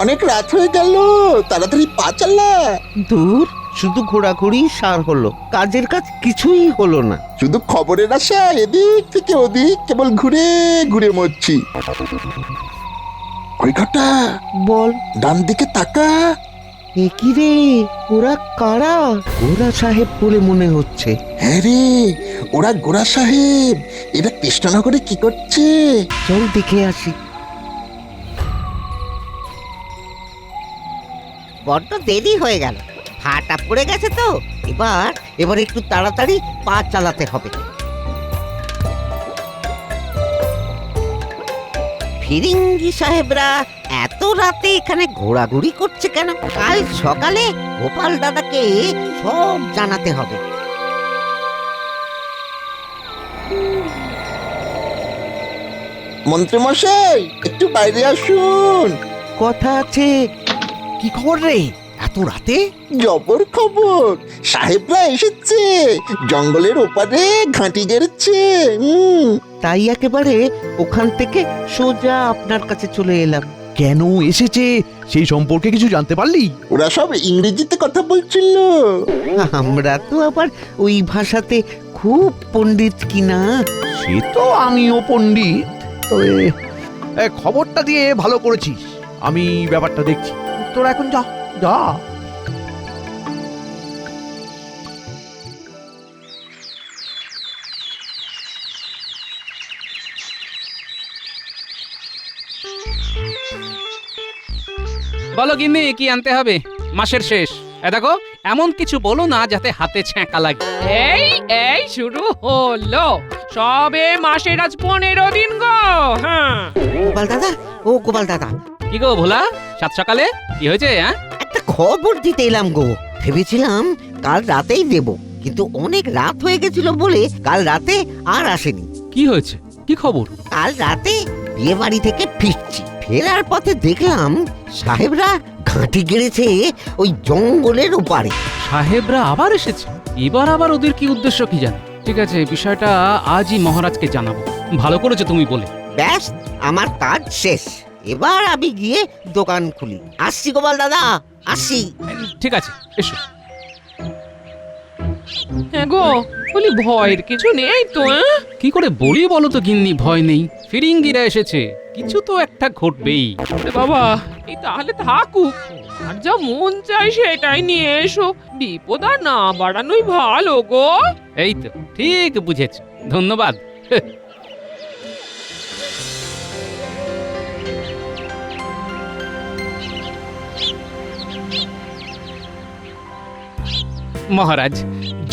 অনেক রাত হয়ে গেল, তাড়াতাড়ি পা চালা। দূর, শুধু ঘোরাঘুরি সার হলো, কাজের কাজ কিছুই হলো না। শুধু খবরের আশা এদিক থেকে ওদিক কেবল ঘুরে ঘুরে মরছি। ওই ঘটা, বল। ডান দিকে তাকা। এ কি রে, ওরা কারা? গোরা সাহেব বলে মনে হচ্ছে। হ্যাঁ রে, ওরা গোরা সাহেব। এরা কৃষ্ণনগরে কি করছে? চল দেখে আসি। বড্ড দেরি হয়ে গেল, হাঁটা পড়ে গেছে তো। এবার একটু তাড়াতাড়ি পা চালাতে হবে। ফিরিঙ্গি সাহেবরা এত রাতে এখানে ঘোরাঘুরি করছে কেন? কাল সকালে গোপাল দাদাকে সব জানাতে হবে। মন্ত্রীমশাই, একটু বাইরে আসুন। কথা আছে। কি খবর রে এত রাতে? জবর খবর, সাহেবরা এসেছে, জঙ্গলের ওপারে ঘাঁটি গেড়েছে। তাই একেবারে ওখান থেকে সোজা আপনার কাছে চলে এলাম। কেন এসেছে সেই সম্পর্কে কিছু জানতে পারলি? ওরা সব ইংরেজিতে কথা বলছিল। আমরা তো আবার ওই ভাষাতে খুব পণ্ডিত কিনা। সে তো আমিও পণ্ডিত, তবে খবরটা দিয়ে ভালো করেছিস। আমি ব্যাপারটা দেখছি, তোরা এখন যা যা। বলো গিন্নি, কি আনতে হবে? মাসের শেষ, দেখো এমন কিছু বলো না যাতে হাতে ছ্যাঁকা লাগে। এই এই শুরু হলো, সবে মাসের আজ 15 দিন গো। হ্যাঁ, গোপাল দাদা, ও গোপাল দাদা, কি গো ভোলা, সাত সকালে কি হয়েছে? হ্যাঁ, একটা খবর দিতে এলাম গো। ভেবেছিলাম কাল রাতেই দেব, কিন্তু অনেক রাত হয়ে গেছিল বলে কাল রাতে আর আসেনি। কি হয়েছে? কি খবর? কাল রাতে বিয়ে বাড়ি থেকে ফিরছি, ফেরার পথে দেখলাম সাহেবরা ঘাঁটি গেড়েছে ওই জঙ্গলের ওপারে। সাহেবরা আবার এসেছে? এবার আবার ওদের কি উদ্দেশ্য কি জানি। ঠিক আছে, বিষয়টা আজই মহারাজকে জানাবো। ভালো করেছো তুমি বলে। ব্যাস, আমার কাজ শেষ। এবার আমি গিয়ে দোকান খুলি। আসছি গোপাল দাদা, আসছি। ঠিক আছে, এসো। হ্যাঁ গো, বলি ভয়ের কিছু নেই তো? কি করে বলি বলো তো গিন্নি, ভয় নেই। ফিরিঙ্গিরা এসেছে, কিছু তো একটা ঘটবেই। ওরে বাবা, এই তাহলে থাকুক, আর যা মন চাই সেটাই নিয়ে এসো। বিপদ আর না বাড়ানোই ভালো গো। এই তো ঠিক বুঝেছ, ধন্যবাদ। মহারাজ,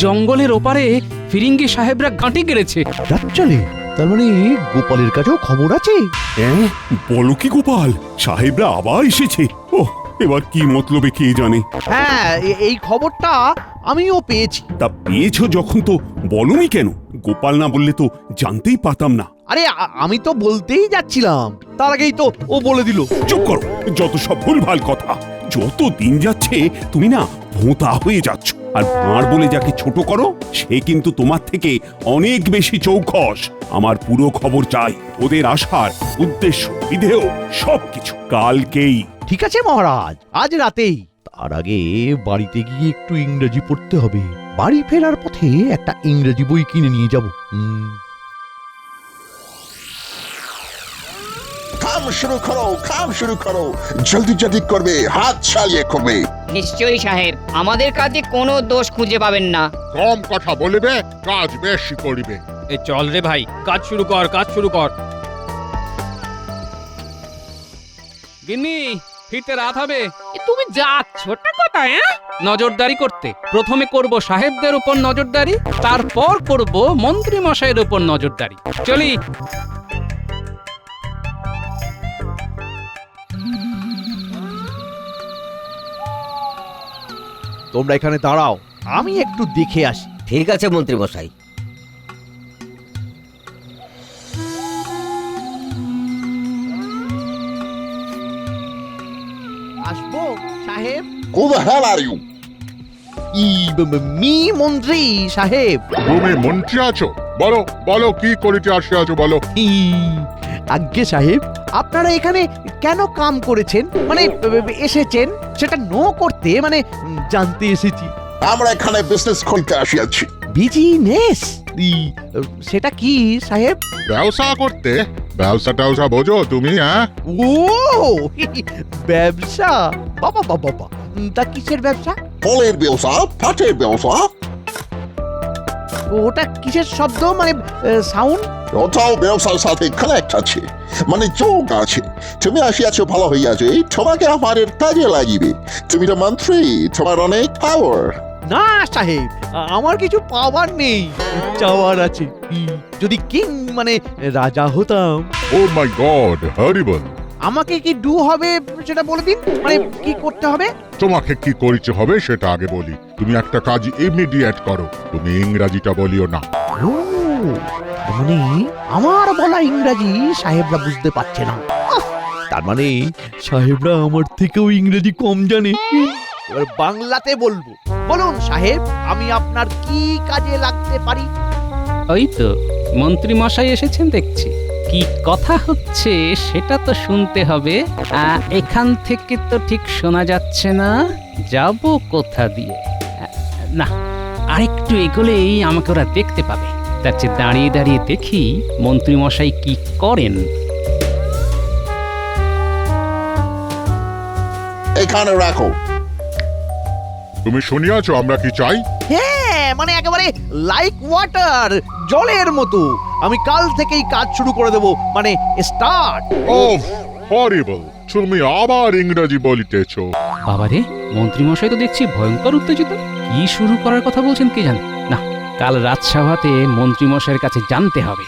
জঙ্গলের ওপারে ফিরিঙ্গি সাহেবরা ঘাঁটি গেড়েছে। রাত চলে, তার মানে গোপালের কাছেও খবর আছে। হ্যাঁ, বলো কি গোপাল, সাহেবরা আবার এসেছে? ও, এবার কি মতলবে কে জানে। হ্যাঁ, এই খবরটা আমিও পেয়েছি। তা পেয়েছো যখন তো বলনি কেন? গোপাল না বললে তো জানতেই পারতাম না। আরে আমি তো বলতেই যাচ্ছিলাম, তার আগেই তো ও বলে দিল। চুপ করো, যত সব ভুলভাল কথা। যত দিন যাচ্ছে তুমি না ভোঁতা হয়ে যাচ্ছ। আর ভাঁড় বলে যাকে ছোট করো সে কিন্তু তোমার থেকে অনেক বেশি চৌখস। আমার পুরো খবর চাই, ওদের আসার উদ্দেশ্য, বিধেয় সবকিছু কালকেই। ঠিক আছে মহারাজ, আজ রাতেই। তার আগে বাড়িতে গিয়ে একটু ইংরেজি পড়তে হবে। বাড়ি ফেরার পথে একটা ইংরেজি বই কিনে নিয়ে যাব। কাম শুরু করো, কাম শুরু করো, জলদি জলদি করবে, হাত ছাড়িয়ে করবে। নিশ্চয়ই সাহেব, আমাদের কাজে কোনো দোষ খুঁজে পাবেন না। কম কথা বলিবে, কাজ বেশি করিবে। এই চল রে ভাই, কাজ শুরু কর, কাজ শুরু কর। গিন্নি, ফিরতে রাত হবে। তুমি যাচ্ছটা কোথায়? নজরদারি করতে। প্রথমে করব সাহেবদের উপর নজরদারি, তারপর করব মন্ত্রী মশাইয়ের উপর নজরদারি। চলি। তোমরা এখানে দাঁড়াও, আমি একটু দেখে আসি। ঠিক আছে মন্ত্রী মশাই। আসবো সাহেব? Who the hell are you? Me মন্ত্রী সাহেব। তুমি মন্ত্রী আছো? বলো বলো, কি করিতে আসিয়াছো বলো। আজ্ঞে সাহেব, আপনারা এখানে কেন কাম করেছেন মানে এসেছেন সেটা নো করতে মানে জানতে এসেছি। আমরা এখানে বিজনেস খুলতে আসিয়াছি। বিজনেস সেটা কি সাহেব? ব্যবসা করতে? ব্যবসা ট্যাবসা বোঝো তুমি, হ্যাঁ? ও ব্যবসা, বাবা বাবা বাবা, তা কিসের ব্যবসা? ফলের ব্যবসা, পাটের ব্যবসা। ওটা কিসের শব্দ মানে সাউন্ড? ওটাও ব্যবসার সাথে কানেক্ট আছে, মানে যোগ আছে। তুমি আসিয়াছো ভালো হইয়াছে, তোমাকে আমাদের কাজে লাগিবে। তুমি তো মন্ত্রী, তোমার অনেক পাওয়ার। না সাহেব, আমার কিছু পাওয়ার নেই, চাওয়ার আছে। যদি কিং মানে রাজা হতাম। ও মাই গড, হরিবল! আমাকে কি ডু হবে সেটা বলে দিন, মানে কি করতে হবে? তোমাকে কি করিতে হবে সেটা আগে বলি। তুমি একটা কাজ ইমিডিয়েট করো, তুমি ইংরাজিটা বলিও না। ও মানে আমার বলা ইংরাজি সাহেবরা বুঝতে পারছে না। তার মানে সাহেবরা আমার থেকেও ইংরেজি কম জানে। এবার বাংলাতে বলবো। বলুন সাহেব, আমি আপনার কি কাজে লাগতে পারি? ওই তো মন্ত্রী মশাই এসেছেন দেখছি, কি কথা হচ্ছে সেটা তো শুনতে হবে। এখান থেকে তো ঠিক শোনা যাচ্ছে না, যাব কোথা দিয়ে? না, আরেকটু এগোলেই আমাকে ওরা দেখতে পাবে। তার চেয়ে দাঁড়িয়ে দাঁড়িয়ে দেখি মন্ত্রী মশাই কি করেন। এখানে রাখো। তুমি শুনিয়াছো আমরা কি চাই? হ্যাঁ, মানে একেবারে লাইক ওয়াটার, জলের মতো। আমি কাল থেকেই কাজ শুরু করে দেব, মানে স্টার্ট। ওফ, হরিবল! তুমি আবার ইংরাজি বলিতেছো। বাবারে, মন্ত্রী মশাই তো দেখছি ভয়ঙ্কর উত্তেজিত। কি শুরু করার কথা বলছেন কে জানে। না, কাল রাজসভাতে মন্ত্রী মশাইয়ের কাছে জানতে হবে।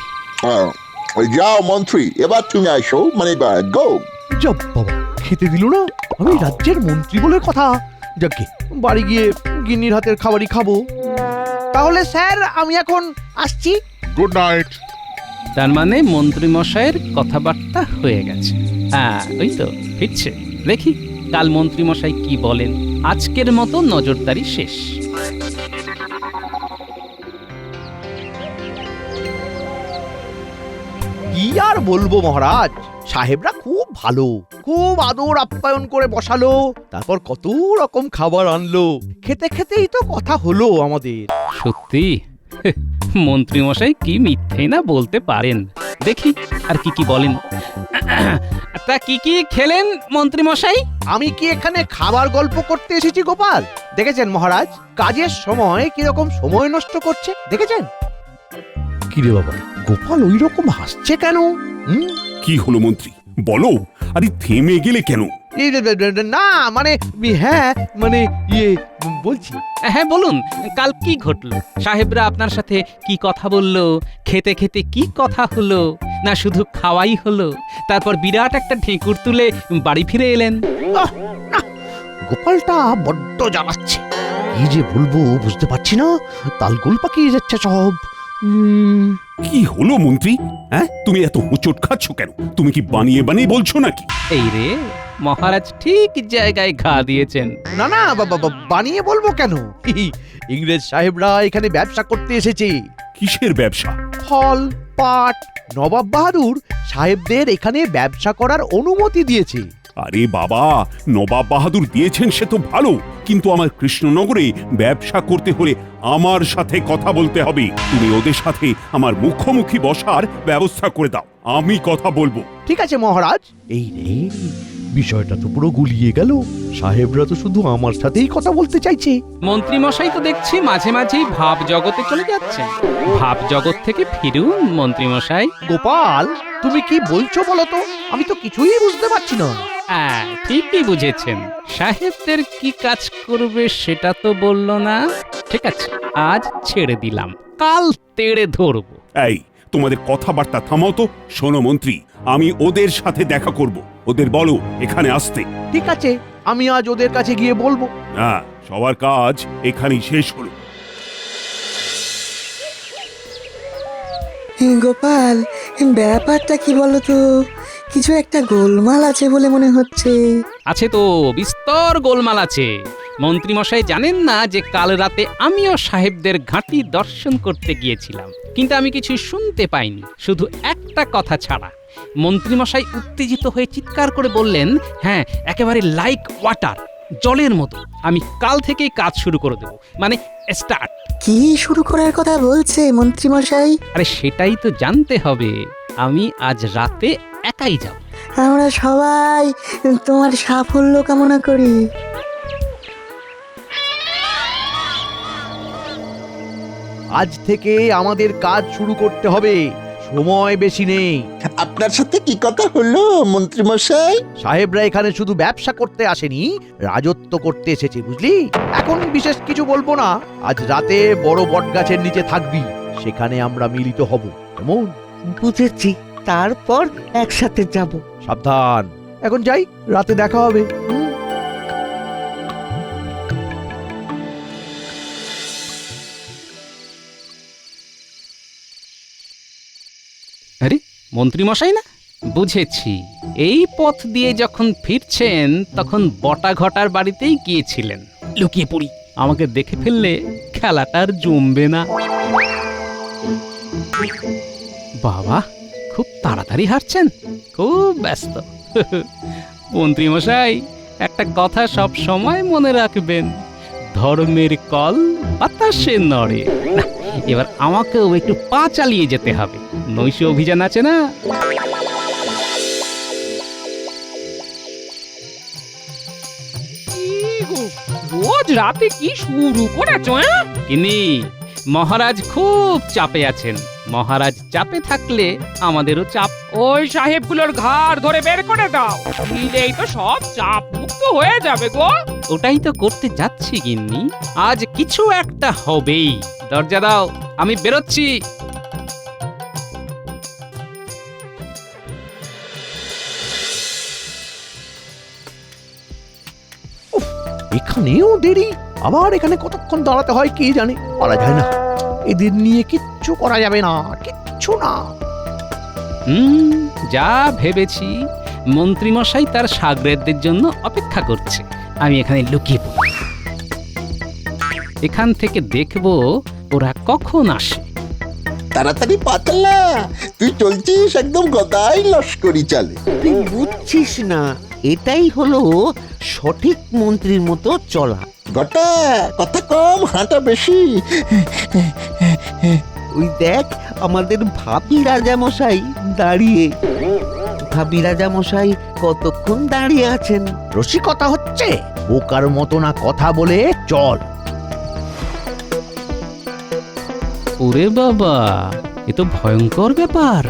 যাও মন্ত্রী, এবার তুমি আসো, মানে গো। যাব বাবা, খেতে দিল না। আমি রাজ্যের মন্ত্রী বলে কথা। যাকে বাড়ি গিয়ে গিন্নির হাতের খাবারই খাবো। তাহলে স্যার আমি এখন আসছি। Good night. তার মানে মন্ত্রী মশাইয়ের কথাবার্তা হয়ে গেছে। হ্যাঁ, ওই তো ফিরছে। দেখি কাল মন্ত্রী মশাই কি বলেন। আজকের মতো নজরদারি শেষ। কি আর বলবো মহারাজ, সাহেবরা খুব ভালো, খুব আদর আপ্যায়ন করে বসালো, তারপর কত রকম খাবার আনলো। খেতে খেতেই তো কথা হলো আমাদের। সত্যি মন্ত্রী মশাই কি মিথ্যে না বলতে পারেন। দেখি আর কি কি বলেন। তা কি কি খেলেন মন্ত্রী মশাই? আমি কি এখানে খাবার গল্প করতে এসেছি গোপাল? দেখেছেন মহারাজ, কাজের সময় কিরকম সময় নষ্ট করছে, দেখেছেন? কিরে বাবা, গোপাল ওই রকম হাসছে কেন? কি হলো মন্ত্রী, বলো। আরে থেমে গেলে কেন? না মানে, হ্যাঁ মানে বলছি। হ্যাঁ বলুন, কাল কি ঘটলো? সাহেবরা আপনার সাথে কি কথা বললো? খেতে খেতে কি কথা হলো? না শুধু খাওয়াই হলো, তারপর বিরাট একটা ঢেকুর তুলে বাড়ি ফিরে এলেন? গোপালটা বড্ড জ্বালাচ্ছে, কি যে বলবো বুঝতে পারছি না, তালগোল পাকিয়ে যাচ্ছে সব। কি হলো মন্ত্রী? হ্যাঁ, তুমি এত হোঁচট খাচ্ছ কেন? তুমি কি বানিয়ে বানিয়ে বলছো নাকি? এই রে, মহারাজ ঠিক জায়গায় ঘা দিয়েছেন। না না বাবা, বানিয়ে বলবো কেন? ইংরেজ সাহেবরা এখানে ব্যবসা করতে এসেছে। কিসের ব্যবসা? ফল, পাট। নবাব বাহাদুর সাহেবদের এখানে ব্যবসা করার অনুমতি দিয়েছে। আরে বাবা, নবাব বাহাদুর দিয়েছেন সে তো ভালো, কিন্তু আমার কৃষ্ণনগরে ব্যবসা করতে হলে আমার সাথে কথা বলতে হবে। তুমি ওদের সাথে আমার মুখোমুখি বসার ব্যবস্থা করে দাও, আমি কথা বলবো। ঠিক আছে মহারাজ। এই রে, বিষয়টা তো পুরো গুলিয়ে গেল। সাহেবরা তো শুধু আমার সাথেই কথা বলতে চাইছে। মন্ত্রী মশাই তো দেখছি মাঝে মাঝেই ভাব জগতে চলে যাচ্ছেন। ভাব জগৎ থেকে ফিরুন মন্ত্রী মশাই। গোপাল, তুমি কি বলছো বলো তো? আমি তো কিছুই বুঝতে পারছি না। হ্যাঁ, ঠিকই বুঝেছেন। সাহেবদের কি কাজ করবে সেটা তো বললো না। ঠিক আছে, আজ ছেড়ে দিলাম, কাল তেড়ে ধরবো। এই, তোমাদের কথাবার্তা থামাও তো। শোনো মন্ত্রী, আমি ওদের সাথে দেখা করব। ওদের বলো এখানে আসতে। ঠিক আছে, আমি আজ ওদের কাছে গিয়ে বলবো। না, সবার কাজ এখানেই শেষ হলো। গোপাল, ব্যাপারটা কি বলতো? কিছু একটা গোলমাল আছে বলে মনে হচ্ছে। আছে তো, বিস্তর গোলমাল আছে। মন্ত্রী মশাই জানেন না যে কাল রাতে আমিও সাহেবদের ঘাঁটি দর্শন করতে গিয়েছিলাম, কিন্তু আমি কিছু শুনতে পাইনি, শুধু একটা কথা ছাড়া। মন্ত্রীমশাই উত্তেজিত হয়ে চিৎকার করে বললেন, হ্যাঁ একেবারে লাইক ওয়াটার, জলের মতো। আমি কাল থেকেই কাজ শুরু করে দেব, মানে স্টার্ট। কি শুরু করার কথা বলছে মন্ত্রীমশাই? আরে সেটাই তো জানতে হবে। আমি আজ রাতে একাই যাব। আমরা সবাই তোমার সাফল্য কামনা করি। আজ থেকে আমাদের কাজ শুরু করতে হবে, সময় বেশি নেই। আপনার সাথে কি কথা হলো মন্ত্রীমশাই? সাহেবরা এখানে শুধু ব্যবসা করতে আসেনি, রাজত্ব করতে এসেছে, বুঝলি? এখন বিশেষ কিছু বলবো না। আজ রাতে বড় বটগাছের নিচে থাকবি, সেখানে আমরা মিলিত হব, কেমন? বুঝেছি, তারপর একসাথে যাব। সাবধান, এখন যাই, রাতে দেখা হবে। আরে মন্ত্রীমশাই না, বুঝেছি। এই পথ দিয়ে যখন ফিরছেন তখন বটা ঘটার বাড়িতেই গিয়েছিলেন। লুকিয়ে পড়ি, আমাকে দেখে ফেললে খেলাটার জমবে না। বাবা, খুব তাড়াতাড়ি হাঁটছেন, খুব ব্যস্ত। মন্ত্রীমশাই, একটা কথা সব সময় মনে রাখবেন, ধর্মের কল বাতাসে নড়ে। না, এবার আমাকেও একটু পা চালিয়ে যেতে হবে, নৈশ অভিযান আছে না। কি গো, রোজ রাতে কি শুরু করেছো? কিনি, মহারাজ খুব চাপে আছেন। মহারাজ চাপে থাকলে আমাদেরও চাপ। ওই সাহেবগুলোর ঘাড় ধরে বের করে দাও, দিলেই তো সব চাপ মুক্ত হয়ে যাবে গো। ওটাই তো করতে যাচ্ছি গিন্নি, আজ কিছু একটা হবেই। দরজা দাও, আমি বেরোচ্ছি। এখানেও দেরি, আবার এখানে কতক্ষণ দাঁড়াতে হয় কে জানে। পারা যায় না, এদের নিয়ে কিচ্ছু করা যাবে না, কিচ্ছু না। যা ভেবেছি, মন্ত্রীমশাই তার সাগরেদদের জন্য অপেক্ষা করছে। আমি এখানে লুকিয়ে পড়ি, এখান থেকে দেখবো ওরা কখন আসে। তাড়াতাড়ি পাতলা, তুই চলছিস একদম গদাই লস্করি চালে। তুই বুঝছিস না, এটাই হলো সঠিক মন্ত্রীর মতো চলা। গটা কথা কম, হাঁটা বেশি। ওই দেখ, আমাদের ভাবি রাজামশাই দাঁড়িয়ে। ভাবি রাজামশাই কতক্ষণ দাঁড়িয়ে আছেন। রসিকতা হচ্ছে, বোকার মতো না কথা বলে চল। ওরে বাবা, এ তো ভয়ঙ্কর ব্যাপার।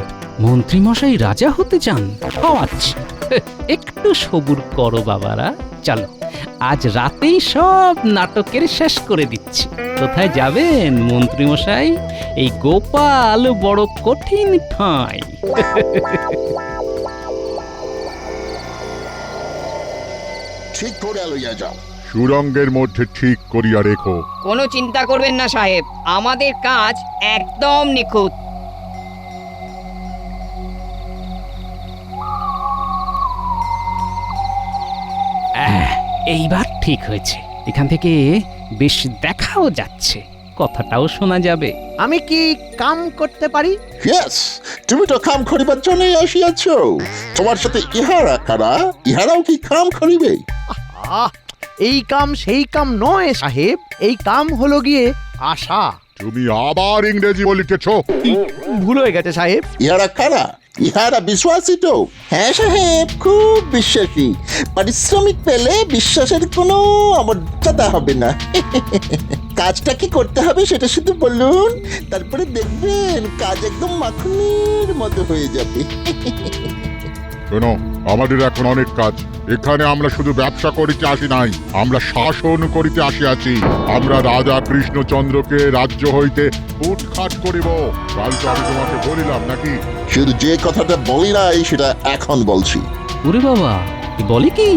মন্ত্রীমশাই রাজা হতে চান, আচ্ছা একটু সবুর করো বাবারা। চলো, আজ রাতেই সব নাটকের শেষ করে দিচ্ছি। কোথায় যাবেন মন্ত্রীমশাই? এই গোপাল বড় কঠিন ঠাঁই। ঠিক করে লইয়া যাও। সুরঙ্গের মধ্যে ঠিক করিয়া রেখো। কোনো চিন্তা করবেন না সাহেব, আমাদের কাজ একদম নিখুঁত। এইবার ঠিক হয়েছে, এখান থেকে বেশ দেখাও যাচ্ছে, কথাটাও শোনা যাবে। আমি কি কাম করতে পারি? ইয়েস, তুমি তো কাম করিবার জন্যই আসিয়াছ। তোমার সাথে ইহারা কারা? ইহারাও কি কাম করিবে? এই কাম সেই কাম নয় সাহেব, এই কাম হলো গিয়ে আশা। তুমি আবার ইংরেজি বলিতেছ। ভুল হয়ে গেছে সাহেব। ইহারা কারা? ইহারা বিশ্বাসী তো? হ্যাঁ সাহেব, খুব বিশ্বাসী। পারিশ্রমিক পেলে বিশ্বাসের কোনো অমর্যাদা হবে না। কাজটা কি করতে হবে সেটা শুধু বলুন, তারপরে দেখবেন কাজ একদম মাখনের মতো হয়ে যাবে। শোনো, আমাদের এখন অনেক কাজ। এখানে আমরা শুধু ব্যবসা করিতে আসি নাই, আমরা শাসন করিতে আসিয়াছি। আমরা রাজা কৃষ্ণচন্দ্রকে রাজ্য হইতে উৎখাত করিব। কাল তো আমি তোমাকে বলিলাম নাকি? শুধু যে কথাটা বলি নাই সেটা এখন বলছি। ওরে বাবা, বলে কি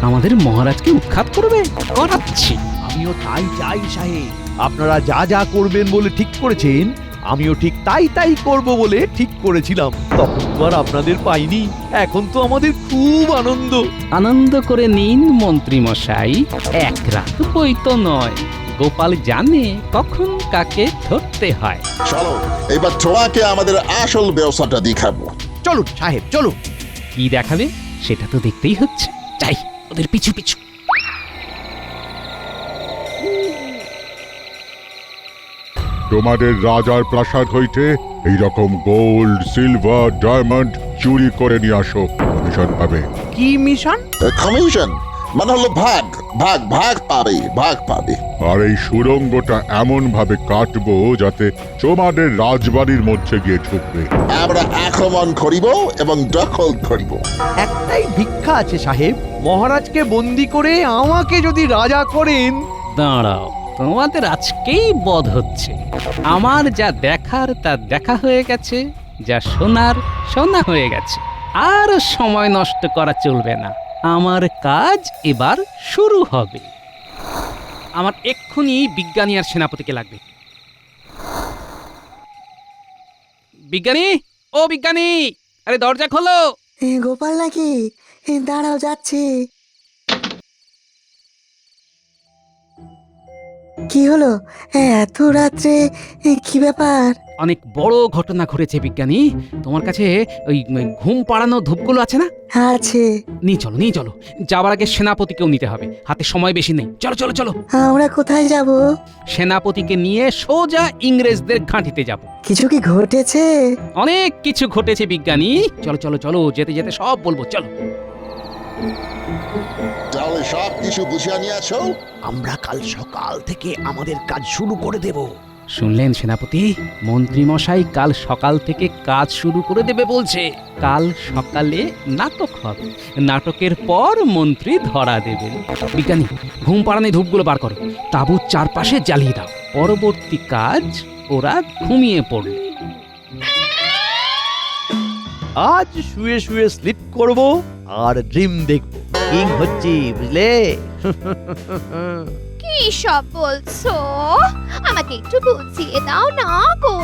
আমাদের মহারাজকে উৎখাত করবে? করাচ্ছি। আমিও তাই চাই সাহেব। আপনারা যা যা করবেন বলে ঠিক করেছেন, আমিও ঠিক তাই তাই করব বলে ঠিক করেছিলাম। তখন তো আর আপনাদের পাইনি, এখন তো আমাদের খুব আনন্দ। আনন্দ করে নিন মন্ত্রীমশাই, এক রাত বই তো নয়। গোপাল জানে কখন কাকে ধরতে হয়। চলো, এবার তোমাকে আমাদের আসল ব্যবসাটা দেখাবো। চলুন সাহেব চলুন। কি দেখাবে সেটা তো দেখতেই হচ্ছে, যাই ওদের পিছু পিছু। তোমাদের রাজার প্রাসাদ হইতে এইরকম গোল্ড সিলভার ডায়মন্ড চুরি করে নিয়ে আসো, কমিশন পাবে। কি মিশন? কমিশন মানে হলো ভাগ ভাগ ভাগ পাবে, ভাগ পাবে। আর এই সুড়ঙ্গটা এমন ভাবে কাটবো যাতে তোমাদের রাজবাড়ির মধ্যে গিয়ে ঢুকবে। আমরা আক্রমণ করিব এবং দখল করিব। একটাই ভিক্ষা আছে সাহেব, মহারাজকে বন্দি করে আমাকে যদি রাজা করেন। দাঁড়াও, তোমাদের আজকেই বধ হচ্ছে। আমার যা দেখার তা দেখা হয়ে গেছে, যা শোনার শোনা হয়ে গেছে। আর সময় নষ্ট করা চলবে না, আমার কাজ এবার শুরু হবে। আমার এক্ষুনি বিজ্ঞানী আর সেনাপতিকে লাগবে। বিজ্ঞানী, ও বিজ্ঞানী, আরে দরজা খোলো। গোপাল নাকি? দাঁড়াও, যাচ্ছি। কি হলো এত রাত্রে? কি ব্যাপার? অনেক বড় ঘটনা ঘটেছে বিজ্ঞানী। তোমার কাছে ওই ঘুম পাড়ানো ধূপগুলো আছে না? আছে। নিয়ে চলো নিয়ে চলো, যাবার আগে সেনাপতিকেও নিতে হবে, হাতে সময় বেশি নেই। চলো চলো চলো। আমরা কোথায় যাব? সেনাপতিকে নিয়ে সোজা ইংরেজদের ঘাঁটিতে যাব। কিছু কি ঘটেছে? অনেক কিছু ঘটেছে বিজ্ঞানী, চলো চলো চলো, যেতে যেতে সব বলবো, চলো। তাহলে সব কিছু বুঝিয়ে নিয়ে আসো। আমরা কাল সকাল থেকে আমাদের কাজ শুরু করে দেব। শুনলেন সেনাপতি, মন্ত্রী মশাই কাল সকাল থেকে কাজ শুরু করে দেবে বলছে। কাল সকালে নাটক হবে, নাটকের পর মন্ত্রী ধরা দেবেন। বিজ্ঞানী, ঘুম পাড়ানি ধূপগুলো বার করো, তাঁবুর চারপাশে জ্বালিয়ে দাও। পরবর্তী কাজ ওরা ঘুমিয়ে পড়লে। আজ শুয়ে শুয়ে স্লিপ করব আর ড্রিম দেখব। কিং হচ্ছি, বুঝলে? কি সব বলছো? আমাকে একটু বুঝিয়ে দাও না গো।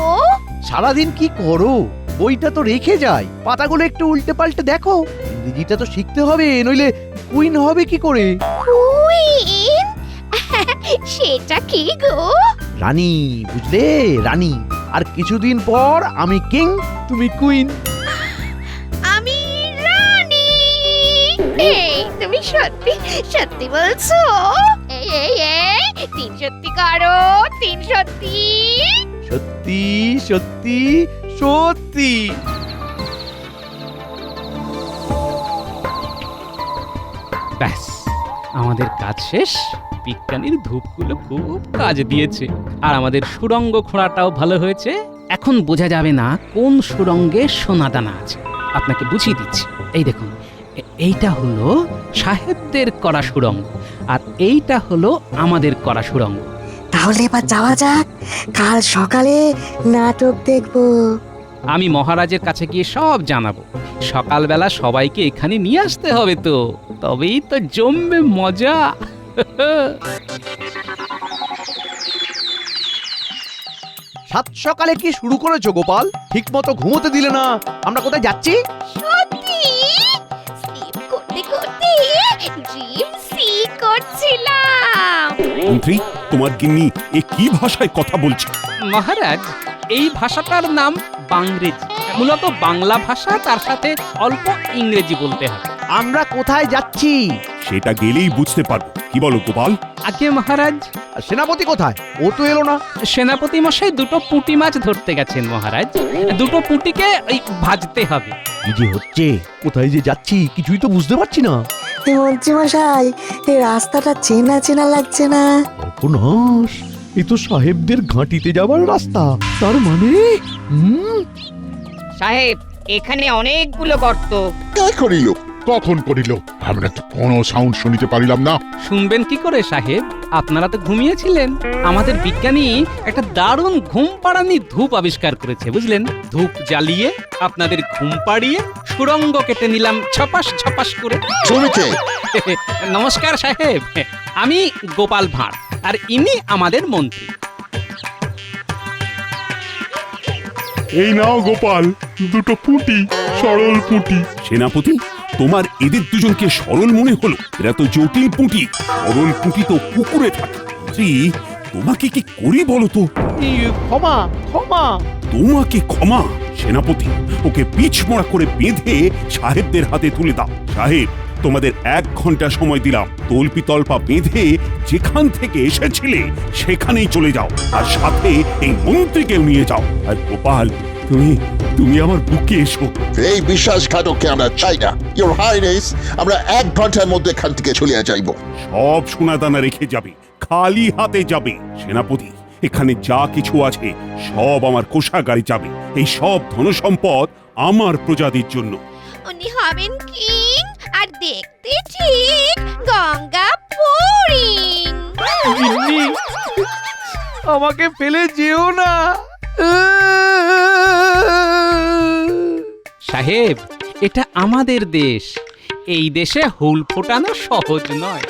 সারাদিন কি করো? বইটা তো রেখে যাই, পাতাগুলো একটু উল্টে পাল্টে দেখো। ইংরেজিটা তো শিখতে হবে, নইলে কুইন হবে কি করে? কুইন? সেটা কি গো? রানী, বুঝলে? রানী। আর কিছুদিন পর আমি কিং, তুমি কুইন। আমি রানী। এই তুমি সত্যি সত্যি বলছো? এই এই এই, তিন সত্যি করো, তিন সত্যি। সত্যি সত্যি সত্যি। ব্যাস, আমাদের কাজ শেষ। বিজ্ঞানীর ধূপগুলো খুব কাজ দিয়েছে, আর আমাদের সুড়ঙ্গ খোঁড়াটাও ভালো হয়েছে। এখন বোঝা যাবে না কোন সুড়ঙ্গে সোনাদানা আছে। আপনাকে বুঝিয়ে দিচ্ছি, এই দেখুন, এইটা হলো সাহেবদের করা সুড়ঙ্গ, আর এইটা হলো আমাদের করা সুড়ঙ্গ। তাহলে এবার যাওয়া যাক, কাল সকালে নাটক দেখবো। আমি মহারাজের কাছে গিয়ে সব জানাবো। সকালবেলা সবাইকে এখানে নিয়ে আসতে হবে, তো তবেই তো জমবে মজা। সাত সকালে কি শুরু করেছো গোপাল? ঠিক মতো ঘুমোতে দিলে না। আমরা কোথায় যাচ্ছি? সত্যি স্লিপ করতে করতে ড্রিম সি করছিলাম। মন্ত্রী, তোমার গিন্নি এ কি ভাষায় কথা বলছে? মহারাজ, এই ভাষাটার নাম বাংরেজি। মূলত বাংলা ভাষা, তার সাথে অল্প ইংরেজি বলতে হয়। আমরা কোথায় যাচ্ছি? সেটা গেলেই বুঝতে পারবো। কি বলো গোপাল? আগে মহারাজ, আর সেনাপতি কোথায়? ও তো এলো না। সেনাপতি মশাই দুটো পুঁটি মাছ ধরতে গেছেন মহারাজ। দুটো পুঁটিকে ওই ভাজতে হবে। কি যে হচ্ছে, কোথায় যে যাচ্ছি কিছুই তো বুঝতে পারছি না। মন্ত্রী মশাই, এই রাস্তাটা চেনা চেনা লাগছে না? সর্বনাশ, এ তো সাহেবদের ঘাঁটিতে যাবার রাস্তা। তার মানে সাহেব, এখানে অনেকগুলো গর্ত। কে করিল? কখন করিল? আমরা তো কোনো সাউন্ড শুনিতে পারিলাম না। শুনবেন কি করে সাহেব? আপনারা তো ঘুমিয়েছিলেন। আমাদের বিজ্ঞানী একটা দারুণ ঘুম পাড়ানি ধূপ আবিষ্কার করেছে, বুঝলেন? ধূপ জ্বালিয়ে আপনাদের ঘুম পাড়িয়ে সুড়ঙ্গ কেটে নিলাম ছপাস ছপাস করে। শুনেছে? নমস্কার সাহেব, আমি গোপাল ভাঁড়, আর ইনি আমাদের মন্ত্রী। এই নাও গোপাল, দুটো পুঁটি, সরল পুঁটি। সেনাপতি, তোমার এদের দুজনকে সরল মনে হলো? এরা তো জটিল পুঁটি। সরল পুঁটি তো পুকুরে থাকে। মন্ত্রী, তোমাকে কি করি বলো তো? ক্ষমা ক্ষমা। তোমাকে ক্ষমা? সেনাপতি, ওকে পিছমোড়া করে বেঁধে সাহেবদের হাতে তুলে দাও। সাহেব, তোমাদের 1 ঘন্টা সময় দিলাম। তল্পি তল্পা বেঁধে যেখান থেকে এসেছিলে সেখানেই চলে যাও, আর সাথে এই মন্ত্রীকেও নিয়ে যাও। আর গোপাল, তুমি আমার বুকে এসো। এই বিশ্বাসঘাতককে আমরা চাই না। ইওর হাইনেস, আমরা 1 ঘন্টার মধ্যে এখান থেকে চলে যাইব। সব সোনাদানা রেখে যাবে, খালি হাতে যাবে। সেনাপতি, এখানে যা কিছু আছে সব আমার কোষাগারে যাবে। এই সব ধনসম্পদ আমার প্রজাতির জন্য। উনি হবেন কিং আর দেখতে ঠিক গঙ্গা ফড়িং। আমাকে ফেলে যেও না। সাহেব, এটা আমাদের দেশ। এই দেশে হুল ফোটানো সহজ নয়।